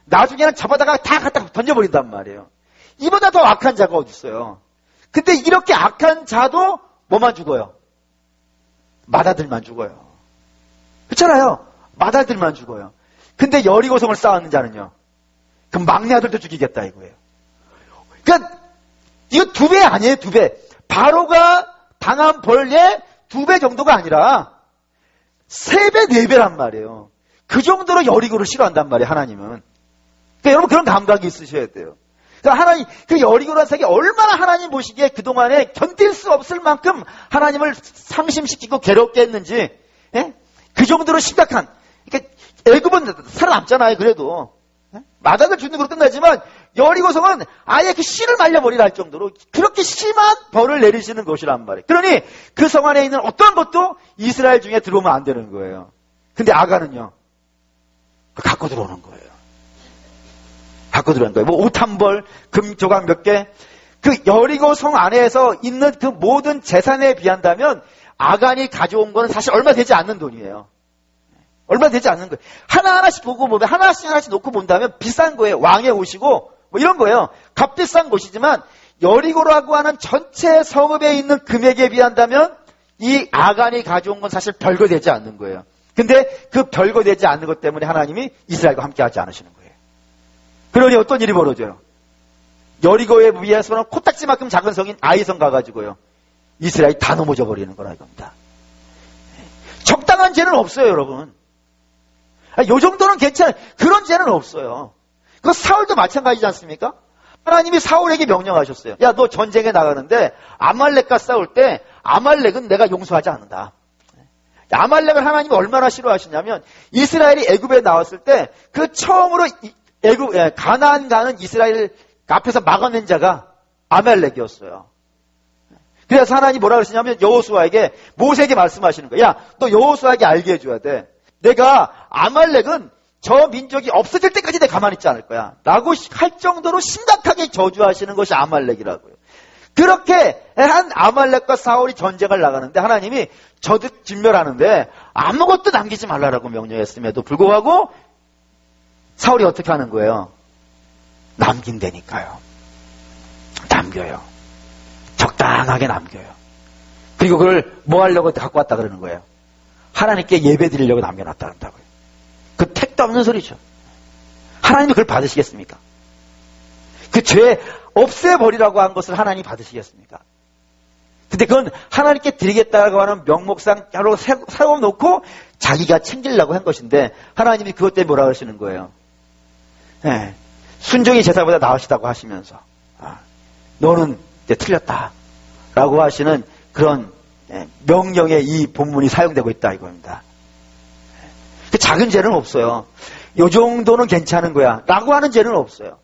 나중에는 잡아다가 다 갖다 던져버린단 말이에요. 이보다 더 악한 자가 어디 있어요. 근데 이렇게 악한 자도 뭐만 죽어요? 맏아들만 죽어요. 그렇잖아요. 맏아들만 죽어요. 근데 여리고성을 쌓았는 자는요, 그 막내 아들도 죽이겠다 이거예요. 그러니까 이거 2배 아니에요, 2배. 바로가 당한 벌의 2배 정도가 아니라 3배, 4배란 말이에요. 그 정도로 여리고를 싫어한단 말이에요, 하나님은. 그러니까 여러분 그런 감각이 있으셔야 돼요. 그러니까 하나님, 그 여리고라는 색이 얼마나 하나님 보시기에 그동안에 견딜 수 없을 만큼 하나님을 상심시키고 괴롭게 했는지, 그 정도로 심각한. 그러니까 애굽은 살아남잖아요, 그래도. 맏아들 죽는 걸로 끝나지만 여리고성은 아예 그 씨를 말려버리라 할 정도로 그렇게 심한 벌을 내리시는 것이란 말이에요. 그러니 그 성 안에 있는 어떤 것도 이스라엘 중에 들어오면 안 되는 거예요. 근데 아간은요, 갖고 들어오는 거예요. 갖고 들어오는 거예요. 뭐 옷 한 벌, 금 조각 몇 개. 그 여리고성 안에서 있는 그 모든 재산에 비한다면 아간이 가져온 거는 사실 얼마 되지 않는 돈이에요. 얼마 되지 않는 거예요. 하나하나씩 보고 보면 하나씩 놓고 본다면 비싼 거예요. 왕의 옷이고 뭐 이런 거예요. 값비싼 곳이지만 여리고라고 하는 전체 성읍에 있는 금액에 비한다면 이 아간이 가져온 건 사실 별거 되지 않는 거예요. 근데 그 별거 되지 않는 것 때문에 하나님이 이스라엘과 함께 하지 않으시는 거예요. 그러니 어떤 일이 벌어져요? 여리고에 비해서는 코딱지만큼 작은 성인 아이성 가가지고요, 이스라엘이 다 넘어져 버리는 거라 이겁니다. 적당한 죄는 없어요, 여러분. 요 정도는 괜찮아요. 그런 죄는 없어요. 그 사울도 마찬가지지 않습니까? 하나님이 사울에게 명령하셨어요. 야, 너 전쟁에 나가는데 아말렉과 싸울 때 아말렉은 내가 용서하지 않는다. 아말렉을 하나님이 얼마나 싫어하시냐면 이스라엘이 애굽에 나왔을 때 그 처음으로 가나안 가는 이스라엘 앞에서 막아낸 자가 아말렉이었어요. 그래서 하나님이 뭐라 그러시냐면 여호수아에게, 모세에게 말씀하시는 거야. 야, 너 여호수아에게 알게 해줘야 돼. 내가 아말렉은 저 민족이 없어질 때까지 내가 가만히 있지 않을 거야 라고 할 정도로 심각하게 저주하시는 것이 아말렉이라고요. 그렇게 한 아말렉과 사울이 전쟁을 나가는데 하나님이 저들 진멸하는데 아무것도 남기지 말라라고 명령했음에도 불구하고 사울이 어떻게 하는 거예요? 남긴다니까요. 남겨요. 적당하게 남겨요. 그리고 그걸 뭐 하려고 갖고 왔다 그러는 거예요? 하나님께 예배 드리려고 남겨놨다 그런다고요. 그 택도 없는 소리죠. 하나님이 그걸 받으시겠습니까? 그 죄 없애버리라고 한 것을 하나님이 받으시겠습니까? 근데 그건 하나님께 드리겠다고 하는 명목상 여러 세워놓고 자기가 챙기려고 한 것인데 하나님이 그것 때문에 뭐라 그러시는 거예요? 순종이 제사보다 나으시다고 하시면서 너는 이제 틀렸다라고 하시는 그런 명령에 이 본문이 사용되고 있다 이겁니다. 그 작은 죄는 없어요. 요 정도는 괜찮은 거야 라고 하는 죄는 없어요.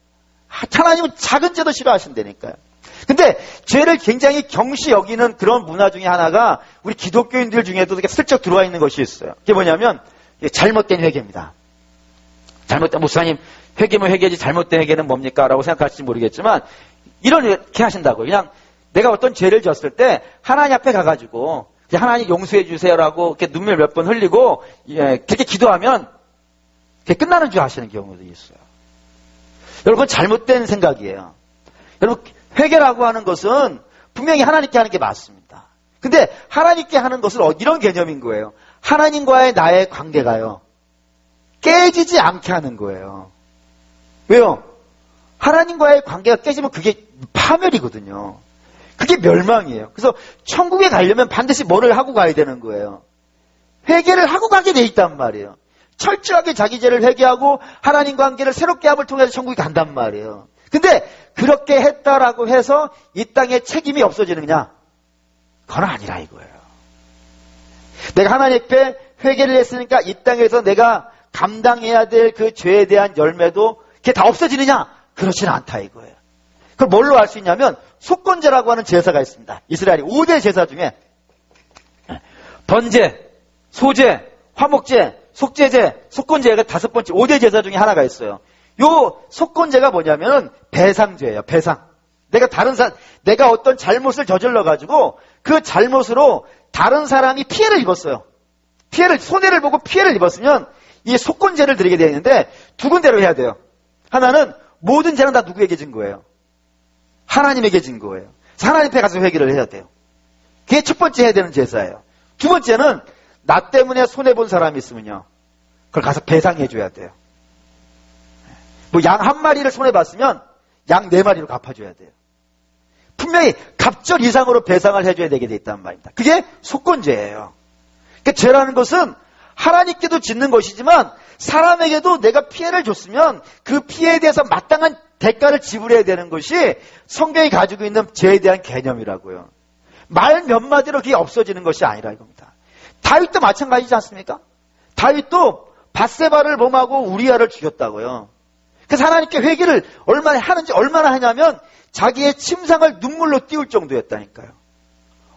하나님은 작은 죄도 싫어하신다니까요. 근데 죄를 굉장히 경시 여기는 그런 문화 중에 하나가 우리 기독교인들 중에도 이렇게 슬쩍 들어와 있는 것이 있어요. 그게 뭐냐면 잘못된 회개입니다. 잘못된, 목사님 회개면 회개지 잘못된 회개는 뭡니까? 라고 생각할지 모르겠지만 이렇게 하신다고요. 그냥 내가 어떤 죄를 졌을 때 하나님 앞에 가가지고 하나님 용서해 주세요라고 이렇게 눈물 몇 번 흘리고 그렇게 기도하면 그게 끝나는 줄 아시는 경우도 있어요. 여러분, 잘못된 생각이에요. 여러분, 회개라고 하는 것은 분명히 하나님께 하는 게 맞습니다. 근데 하나님께 하는 것은 이런 개념인 거예요. 하나님과의 나의 관계가요, 깨지지 않게 하는 거예요. 왜요? 하나님과의 관계가 깨지면 그게 파멸이거든요. 그게 멸망이에요. 그래서 천국에 가려면 반드시 뭐를 하고 가야 되는 거예요? 회개를 하고 가게 돼 있단 말이에요. 철저하게 자기 죄를 회개하고 하나님 관계를 새롭게 함을 통해서 천국에 간단 말이에요. 근데 그렇게 했다라고 해서 이 땅에 책임이 없어지느냐? 그건 아니라 이거예요. 내가 하나님 앞에 회개를 했으니까 이 땅에서 내가 감당해야 될 그 죄에 대한 열매도 그게 다 없어지느냐? 그렇지는 않다 이거예요. 그걸 뭘로 알 수 있냐면 속건제라고 하는 제사가 있습니다. 이스라엘이 5대 제사 중에 번제, 소제, 화목제, 속제제, 속건제가 5번째 5대 제사 중에 하나가 있어요. 요 속건제가 뭐냐면은 배상죄예요. 배상. 내가 어떤 잘못을 저질러 가지고 그 잘못으로 다른 사람이 피해를 입었어요. 손해를 보고 피해를 입었으면 이 속건제를 드리게 되어 있는데 두 군데로 해야 돼요. 하나는 모든 죄는 다 누구에게 진 거예요? 하나님에게 진 거예요. 하나님 앞에 가서 회개를 해야 돼요. 그게 첫 번째 해야 되는 제사예요. 두 번째는 나 때문에 손해본 사람이 있으면요, 그걸 가서 배상해 줘야 돼요. 뭐 양 한 마리를 손해봤으면 양 4마리로 갚아줘야 돼요. 분명히 갑절 이상으로 배상을 해줘야 되게 돼 있단 말입니다. 그게 속건제예요. 그러니까 죄라는 것은 하나님께도 짓는 것이지만 사람에게도 내가 피해를 줬으면 그 피해에 대해서 마땅한 대가를 지불해야 되는 것이 성경이 가지고 있는 죄에 대한 개념이라고요. 말 몇 마디로 그게 없어지는 것이 아니라 이겁니다. 다윗도 마찬가지지 않습니까? 다윗도 밧세바를 범하고 우리아를 죽였다고요. 그래서 하나님께 회개를 얼마나 하냐면 자기의 침상을 눈물로 띄울 정도였다니까요.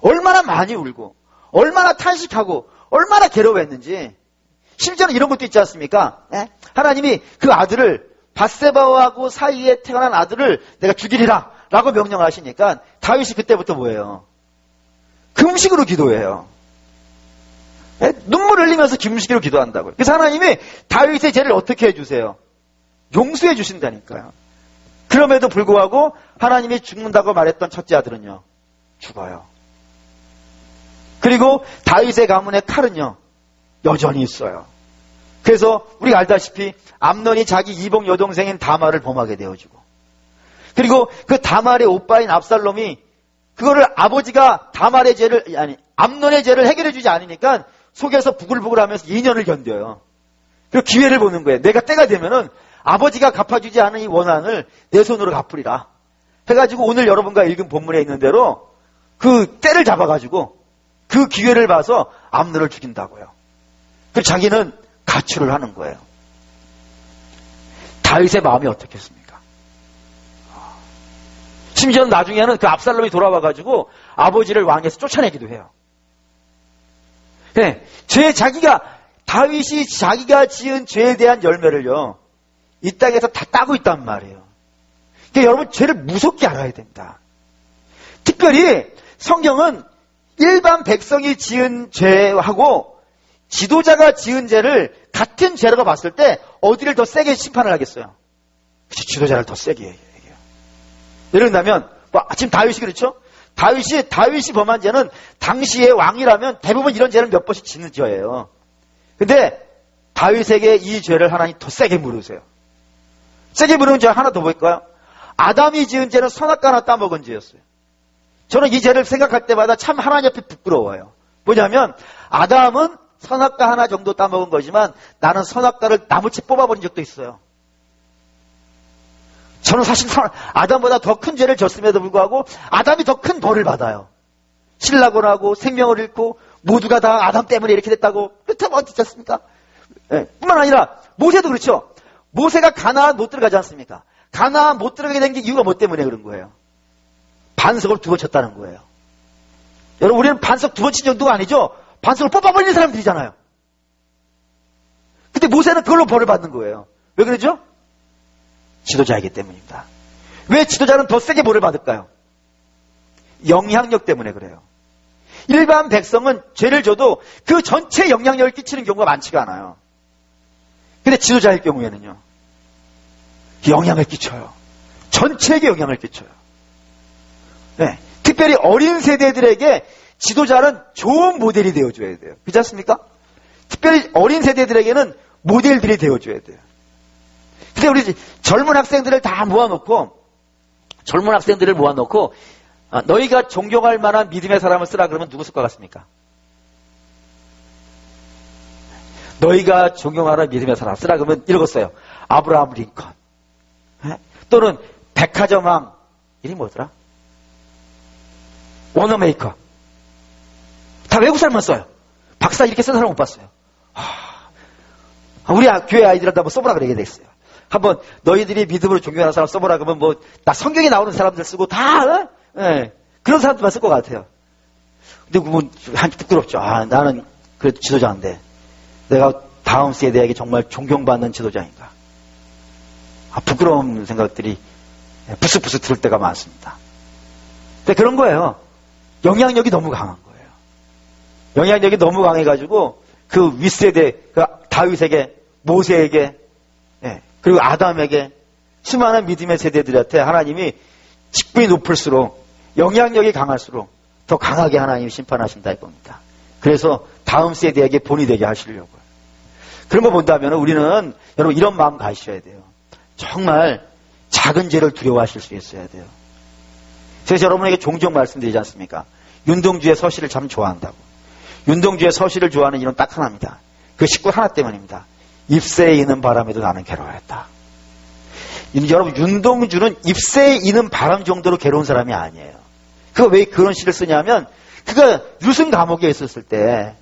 얼마나 많이 울고 얼마나 탄식하고 얼마나 괴로워했는지. 심지어는 이런 것도 있지 않습니까? 하나님이 그 아들을, 밧세바하고 사이에 태어난 아들을 내가 죽이리라 라고 명령하시니까 다윗이 그때부터 뭐예요? 금식으로 기도해요. 눈물 흘리면서 금식으로 기도한다고요. 그래서 하나님이 다윗의 죄를 어떻게 해주세요? 용서해 주신다니까요. 그럼에도 불구하고 하나님이 죽는다고 말했던 첫째 아들은요, 죽어요. 그리고 다윗의 가문의 칼은요, 여전히 있어요. 그래서 우리가 알다시피 암논이 자기 이복 여동생인 다말을 범하게 되어지고, 그리고 그 다말의 오빠인 압살롬이 그거를 아버지가 암논의 죄를 해결해 주지 않으니까 속에서 부글부글하면서 2년을 견뎌요. 그리고 기회를 보는 거예요. 내가 때가 되면은 아버지가 갚아주지 않은 이 원한을 내 손으로 갚으리라 해가지고 오늘 여러분과 읽은 본문에 있는 대로 그 때를 잡아가지고 그 기회를 봐서 암논을 죽인다고요. 그래서 자기는 가출을 하는 거예요. 다윗의 마음이 어떻겠습니까? 심지어 나중에는 그 압살롬이 돌아와가지고 아버지를 왕에서 쫓아내기도 해요. 네, 다윗이 자기가 지은 죄에 대한 열매를요, 이 땅에서 다 따고 있단 말이에요. 그러니까 여러분, 죄를 무섭게 알아야 됩니다. 특별히 성경은 일반 백성이 지은 죄하고 지도자가 지은 죄를 같은 죄라고 봤을 때 어디를 더 세게 심판을 하겠어요? 지도자를 더 세게 얘기해요. 예를 들면 지금 다윗이 그렇죠? 다윗이 범한 죄는 당시의 왕이라면 대부분 이런 죄를 몇 번씩 짓는 죄예요. 근데 다윗에게 이 죄를 하나님 더 세게 물으세요. 세게 물은 죄 하나 더 볼까요? 아담이 지은 죄는 선악과 하나 따먹은 죄였어요. 저는 이 죄를 생각할 때마다 참 하나님 앞에 부끄러워요. 뭐냐면 아담은 선악과 하나 정도 따먹은 거지만 나는 선악과를 나무채 뽑아버린 적도 있어요. 저는 사실 아담보다 더 큰 죄를 졌음에도 불구하고 아담이 더 큰 벌을 받아요. 신락을 하고 생명을 잃고 모두가 다 아담 때문에 이렇게 됐다고. 그렇다면 어떻지 않습니까? 네. 뿐만 아니라 모세도 그렇죠. 모세가 가나안 못 들어가지 않습니까? 가나안 못 들어가게 된 게 이유가 뭐 때문에 그런 거예요? 반석을 2번 쳤다는 거예요. 여러분, 우리는 반석 2번 친 정도가 아니죠? 반석을 뽑아버리는 사람들이잖아요. 근데 모세는 그걸로 벌을 받는 거예요. 왜 그러죠? 지도자이기 때문입니다. 왜 지도자는 더 세게 벌을 받을까요? 영향력 때문에 그래요. 일반 백성은 죄를 져도 그 전체 영향력을 끼치는 경우가 많지가 않아요. 근데 지도자일 경우에는요, 영향을 끼쳐요. 전체에게 영향을 끼쳐요. 네. 특별히 어린 세대들에게 지도자는 좋은 모델이 되어줘야 돼요. 그렇지 않습니까? 특별히 어린 세대들에게는 모델들이 되어줘야 돼요. 근데 우리 젊은 학생들을 다 모아놓고 너희가 존경할 만한 믿음의 사람을 쓰라 그러면 누구 쓸 것 같습니까? 너희가 존경하는 믿음의 사람 쓰라 그러면 이러고 써요. 아브라함 링컨. 또는 백화점왕 이름이 뭐더라? 워너메이커. 다 외국 사람만 써요. 박사 이렇게 쓴 사람 못 봤어요. 우리 교회 아이들한테 한번 써보라 그러게 됐어요. 한번 너희들이 믿음으로 존경하는 사람 써보라 그러면 나 성경에 나오는 사람들 쓰고 다 그런 사람들만 쓸 것 같아요. 근데 부끄럽죠. 나는 그래도 지도자인데 내가 다음 세대에게 정말 존경받는 지도자인가. 부끄러운 생각들이 부스부스 들을 때가 많습니다. 근데 그런 거예요. 영향력이 너무 강한 거예요. 영향력이 너무 강해가지고 그 윗세대, 그 다윗에게, 모세에게, 그리고 아담에게 수많은 믿음의 세대들한테 하나님이 직분이 높을수록 영향력이 강할수록 더 강하게 하나님이 심판하신다 이겁니다. 그래서 다음 세대에게 본이 되게 하시려고요. 그런 거 본다면 우리는 여러분 이런 마음 가지셔야 돼요. 정말 작은 죄를 두려워하실 수 있어야 돼요. 그래서 여러분에게 종종 말씀드리지 않습니까? 윤동주의 서시를 참 좋아한다고. 윤동주의 서시를 좋아하는 이유는 딱 하나입니다. 그 식구 하나 때문입니다. 잎새에 이는 바람에도 나는 괴로워했다. 여러분 윤동주는 잎새에 이는 바람 정도로 괴로운 사람이 아니에요. 그가 왜 그런 시를 쓰냐면 그가 유승 감옥에 있었을 때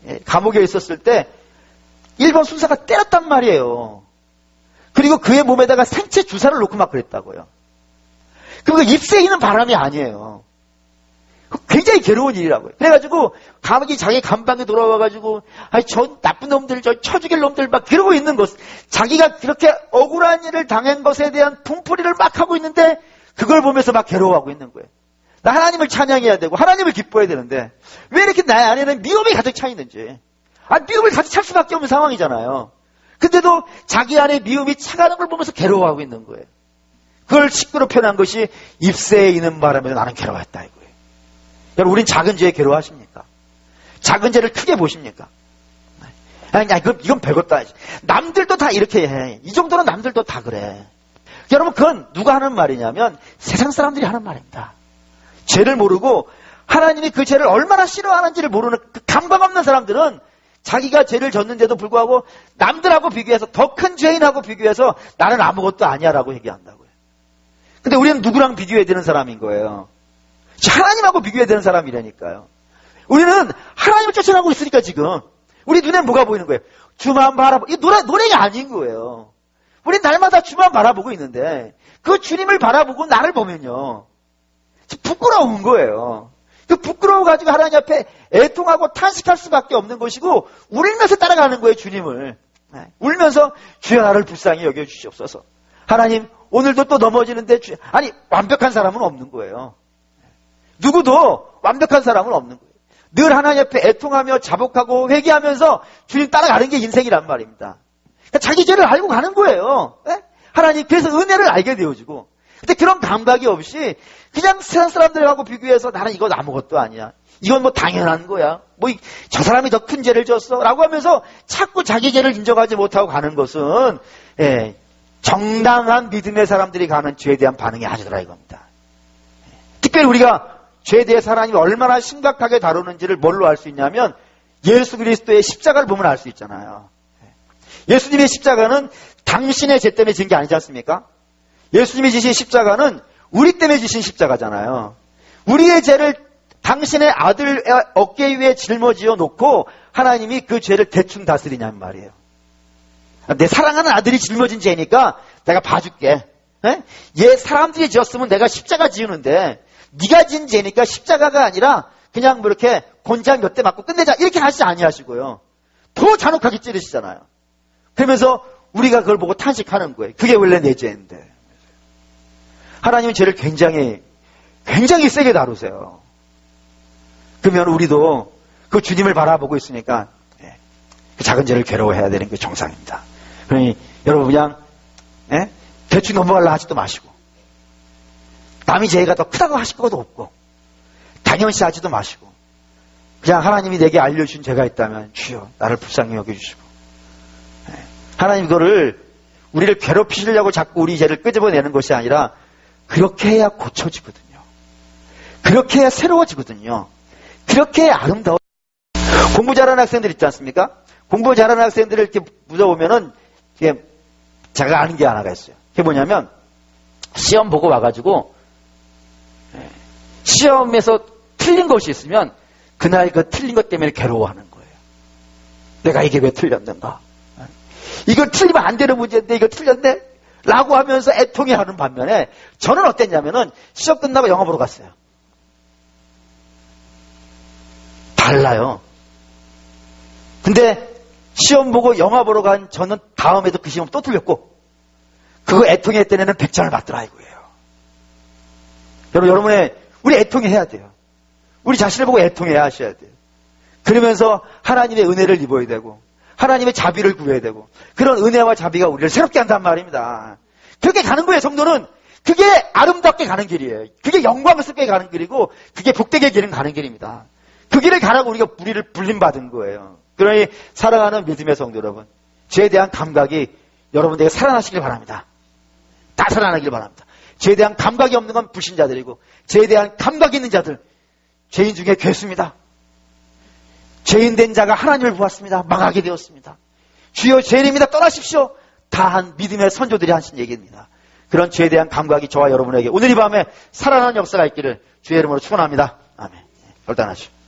일본 순사가 때렸단 말이에요. 그리고 그의 몸에다가 생체 주사를 놓고 막 그랬다고요. 그러니까 잎새에 있는 바람이 아니에요. 굉장히 괴로운 일이라고요. 그래가지고 감옥이 자기 감방에 돌아와가지고 저 나쁜 놈들, 저 쳐죽일 놈들 막 그러고 있는 것, 자기가 그렇게 억울한 일을 당한 것에 대한 분풀이를 막 하고 있는데 그걸 보면서 막 괴로워하고 있는 거예요. 나 하나님을 찬양해야 되고 하나님을 기뻐해야 되는데 왜 이렇게 나의 안에는 미움이 가득 차 있는지. 미움을 가득 찰 수밖에 없는 상황이잖아요. 근데도 자기 안에 미움이 차가는 걸 보면서 괴로워하고 있는 거예요. 그걸 식구로 표현한 것이 잎새에 이는 바람에도 나는 괴로워했다 이거예요. 여러분, 우린 작은 죄에 괴로워하십니까? 작은 죄를 크게 보십니까? 이건 별것도 아니지. 남들도 다 이렇게 해. 이 정도는 남들도 다 그래. 여러분, 그건 누가 하는 말이냐면 세상 사람들이 하는 말입니다. 죄를 모르고 하나님이 그 죄를 얼마나 싫어하는지를 모르는 그 감각 없는 사람들은 자기가 죄를 졌는데도 불구하고 남들하고 비교해서 더 큰 죄인하고 비교해서 나는 아무것도 아니야 라고 얘기한다고요. 근데 우리는 누구랑 비교해야 되는 사람인 거예요? 하나님하고 비교해야 되는 사람이라니까요. 우리는 하나님을 쫓아가고 있으니까 지금 우리 눈에 뭐가 보이는 거예요? 주만 바라보고, 이 노래가 아닌 거예요. 우리 날마다 주만 바라보고 있는데 그 주님을 바라보고 나를 보면요 부끄러운 거예요. 그 부끄러워가지고 하나님 앞에 애통하고 탄식할 수밖에 없는 것이고 울면서 따라가는 거예요. 주님을 울면서 주여 나를 불쌍히 여겨주시옵소서. 하나님 오늘도 또 넘어지는데 완벽한 사람은 없는 거예요. 누구도 완벽한 사람은 없는 거예요. 늘 하나님 앞에 애통하며 자복하고 회개하면서 주님 따라가는 게 인생이란 말입니다. 그러니까 자기 죄를 알고 가는 거예요. 하나님 그래서 은혜를 알게 되어지고. 근데 그런 감각이 없이 그냥 세상 사람들하고 비교해서 나는 이건 아무것도 아니야. 이건 뭐 당연한 거야. 저 사람이 더 큰 죄를 졌어. 라고 하면서 자꾸 자기 죄를 인정하지 못하고 가는 것은 정당한 믿음의 사람들이 가는 죄에 대한 반응이 아니더라 이겁니다. 특별히 우리가 죄에 대해서 하나님이 얼마나 심각하게 다루는지를 뭘로 알 수 있냐면 예수 그리스도의 십자가를 보면 알 수 있잖아요. 예수님의 십자가는 당신의 죄 때문에 진 게 아니지 않습니까? 예수님이 지신 십자가는 우리 때문에 지신 십자가잖아요. 우리의 죄를 당신의 아들 어깨 위에 짊어지어 놓고 하나님이 그 죄를 대충 다스리냐는 말이에요. 내 사랑하는 아들이 짊어진 죄니까 내가 봐줄게. 얘 사람들이 지었으면 내가 십자가 지우는데 네가 지은 죄니까 십자가가 아니라 그냥 이렇게 곤장 몇 대 맞고 끝내자 이렇게 하시지 아니하시고요. 더 잔혹하게 찌르시잖아요. 그러면서 우리가 그걸 보고 탄식하는 거예요. 그게 원래 내 죄인데. 하나님은 죄를 굉장히 세게 다루세요. 그러면 우리도 그 주님을 바라보고 있으니까 그 작은 죄를 괴로워해야 되는 게 정상입니다. 그러니 여러분 그냥 대충 넘어가려 하지도 마시고, 남이 죄가 더 크다고 하실 것도 없고, 당연시 하지도 마시고, 그냥 하나님이 내게 알려준 죄가 있다면 주여 나를 불쌍히 여겨주시고, 하나님 그거를 우리를 괴롭히시려고 자꾸 우리 죄를 끄집어내는 것이 아니라 그렇게 해야 고쳐지거든요. 그렇게 해야 새로워지거든요. 그렇게 해야 아름다워. 공부 잘하는 학생들 있지 않습니까? 공부 잘하는 학생들을 이렇게 묻어보면은 이게 제가 아는 게 하나가 있어요. 그게 뭐냐면 시험 보고 와가지고 시험에서 틀린 것이 있으면 그날 그 틀린 것 때문에 괴로워하는 거예요. 내가 이게 왜 틀렸는가? 이걸 틀리면 안 되는 문제인데 이거 틀렸네? 라고 하면서 애통해하는 반면에 저는 어땠냐면은 시험 끝나고 영화 보러 갔어요. 달라요. 근데 시험 보고 영화 보러 간 저는 다음에도 그 시험 또 틀렸고 그거 애통했던 애는 100점을 받더라 이거예요. 여러분의 우리 애통해야 돼요. 우리 자신을 보고 애통해야 하셔야 돼요. 그러면서 하나님의 은혜를 입어야 되고 하나님의 자비를 구해야 되고 그런 은혜와 자비가 우리를 새롭게 한단 말입니다. 그렇게 가는 거예요. 성도는 그게 아름답게 가는 길이에요. 그게 영광스럽게 가는 길이고 그게 복되게 가는 길입니다. 그 길을 가라고 우리를 불림받은 거예요. 그러니 사랑하는 믿음의 성도 여러분, 죄에 대한 감각이 여러분에게 살아나시길 바랍니다. 다 살아나길 바랍니다. 죄에 대한 감각이 없는 건 불신자들이고 죄에 대한 감각이 있는 자들, 죄인 중에 괴수입니다. 죄인 된 자가 하나님을 보았습니다. 망하게 되었습니다. 주여 죄인입니다. 떠나십시오. 다 한 믿음의 선조들이 하신 얘기입니다. 그런 죄에 대한 감각이 저와 여러분에게 오늘 이 밤에 살아나는 역사가 있기를 주의 이름으로 축원합니다. 아멘. 결단하시오.